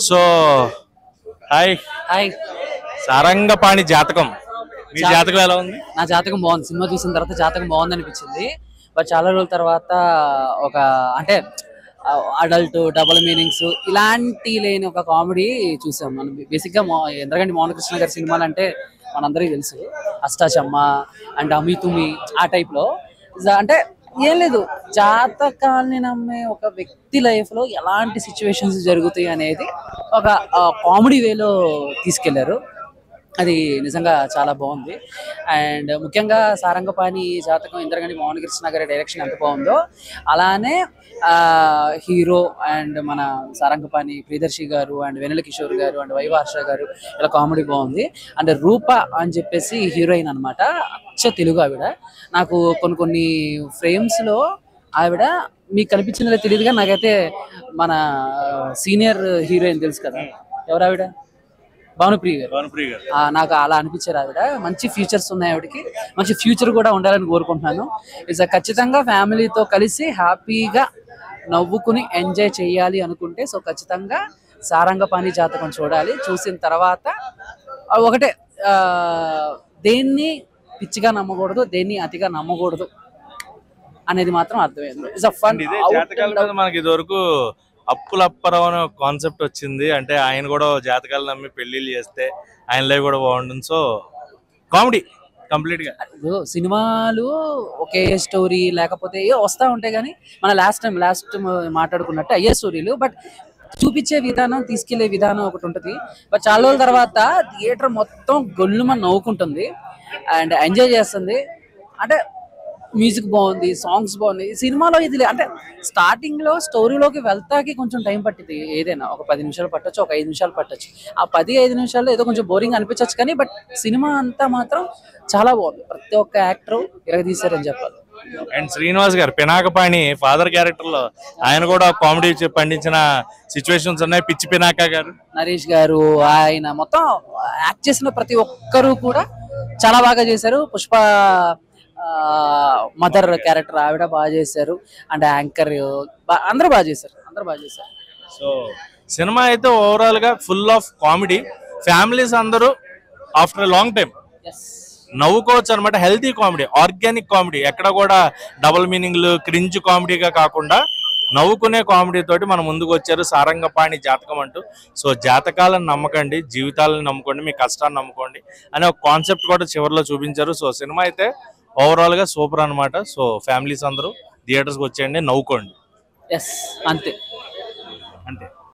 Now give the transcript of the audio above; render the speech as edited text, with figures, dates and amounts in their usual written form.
So hi hi. Sarangapani జాతకం, మీ జాతకం ఎలా ఉంది? నా జాతకం బాగుంది. సినిమా చూసిన తర్వాత జాతకం బాగుంది అనిపించింది. బట్ చాలా రోజుల తర్వాత ఒక అంటే అడల్ట్ డబుల్ మీనింగ్స్ ఇలాంటి లేని ఒక కామెడీ చూసాం. మనం బేసిక్గా ఎందుకంటే మోహనకృష్ణ గారి సినిమాలు అంటే మనందరికీ తెలుసు. అష్టాచమ్మ అండ్ అమితుమి ఆ టైప్లో అంటే ఏం లేదు, జాతకాల్ని నమ్మే ఒక వ్యక్తి లైఫ్లో ఎలాంటి సిచ్యువేషన్స్ జరుగుతాయి అనేది ఒక కామెడీ వేలో తీసుకెళ్లారు. అది నిజంగా చాలా బాగుంది. అండ్ ముఖ్యంగా సారంగపాణి జాతకం ఇంద్రగంటి మోహనకృష్ణ గారి డైరెక్షన్ ఎంత బాగుందో అలానే హీరో అండ్ మన సారంగపాణి ప్రియదర్శి గారు అండ్ వెన్నెల కిషోర్ గారు అండ్ వైవ హర్ష గారు ఇలా కామెడీ బాగుంది. అండ్ రూప అని చెప్పేసి హీరోయిన్ అనమాట, అచ్చ తెలుగు ఆవిడ. నాకు కొన్ని ఫ్రేమ్స్లో ఆవిడ మీకు కనిపించిందో తెలియదుగా, నాకైతే మన సీనియర్ హీరోయిన్ తెలుసు కదా, ఎవరు ఆవిడ, భానుప్రియ గారు. నాకు అలా అనిపించారు. ఆవిడ మంచి ఫ్యూచర్స్ ఉన్నాయి, ఆవిడకి మంచి ఫ్యూచర్ కూడా ఉండాలని కోరుకుంటున్నాను. ఖచ్చితంగా ఫ్యామిలీతో కలిసి హ్యాపీగా నవ్వుకుని ఎంజాయ్ చేయాలి అనుకుంటే సో ఖచ్చితంగా సారంగపాణి జాతకం చూడాలి. చూసిన తర్వాత ఒకటే, దేన్ని పిచ్చిగా నమ్మకూడదు, దేన్ని అతిగా నమ్మకూడదు అనేది మాత్రం అర్థమైంది. మనకి ఇదివరకు అప్పులప్పరావు అనే కాన్సెప్ట్ వచ్చింది, అంటే ఆయన కూడా జాతకాలు నమ్మి పెళ్లిళ్ళు చేస్తే ఆయన లైఫ్ కూడా బాగుంటుంది. సో కామెడీ కంప్లీట్ గా సినిమాలు ఒకే స్టోరీ లేకపోతే వస్తా ఉంటాయి కానీ మన లాస్ట్ మాట్లాడుకున్నట్టు అయ్యే స్టోరీలు, బట్ చూపించే విధానం తీసుకెళ్లే విధానం ఒకటి ఉంటుంది. బట్ చాలా రోజుల తర్వాత థియేటర్ మొత్తం గొల్లుమని నవ్వుకుంటుంది అండ్ ఎంజాయ్ చేస్తుంది. అంటే మ్యూజిక్ బాగుంది, సాంగ్స్ బాగుంది. సినిమాలో ఇది అంటే స్టార్టింగ్ లో స్టోరీలోకి వెళ్తాకి కొంచెం టైం పట్టింది. ఏదైనా ఒక 10 నిమిషాలు పట్టొచ్చు, ఒక 5 నిమిషాలు పట్టొచ్చు. ఆ 10-5 నిమిషాల్లో ఏదో కొంచెం బోరింగ్ అనిపించవచ్చు కానీ బట్ సినిమా అంతా మాత్రం చాలా బాగుంది. ప్రతి ఒక్క యాక్టర్ ఇరగదీశారని చెప్పాలి. అండ్ శ్రీనివాస్ గారు పినాకపాణి ఫాదర్ క్యారెక్టర్ లో ఆయన కూడా కామెడీ పండించిన సిచ్యువేషన్స్ ఉన్నాయి. పిచ్చి పినాక గారు, నరేష్ గారు, ఆయన మొత్తం యాక్ట్ చేసిన ప్రతి ఒక్కరూ కూడా చాలా బాగా చేశారు. పుష్ప మదర్ క్యారెక్టర్ ఆవిడ బాగా చేశారు అండ్ యాంకర్ అందరూ బాగా చేశారు. సో సినిమా అయితే ఓవరాల్ గా ఫుల్ ఆఫ్ కామెడీ. ఫ్యామిలీస్ అందరూ ఆఫ్టర్ లాంగ్ టైం నవ్వుకోవచ్చు అనమాట. హెల్తీ కామెడీ, ఆర్గానిక్ కామెడీ, ఎక్కడ కూడా డబుల్ మీనింగ్లు క్రింజ్ కామెడీగా కాకుండా నవ్వుకునే కామెడీ తోటి మన ముందుకు వచ్చారు సారంగపాణి జాతకం అంటూ. సో జాతకాలను నమ్మకండి, జీవితాలను నమ్ముకోండి, మీ కష్టాన్ని నమ్ముకోండి అనే ఒక కాన్సెప్ట్ కూడా చివరిలో చూపించారు. సో సినిమా అయితే ఓవరాల్ గా సూపర్ అనమాట. సో ఫ్యామిలీస్ అందరూ థియేటర్స్కి వచ్చేయండి, నవ్వుకోండి. అంతే.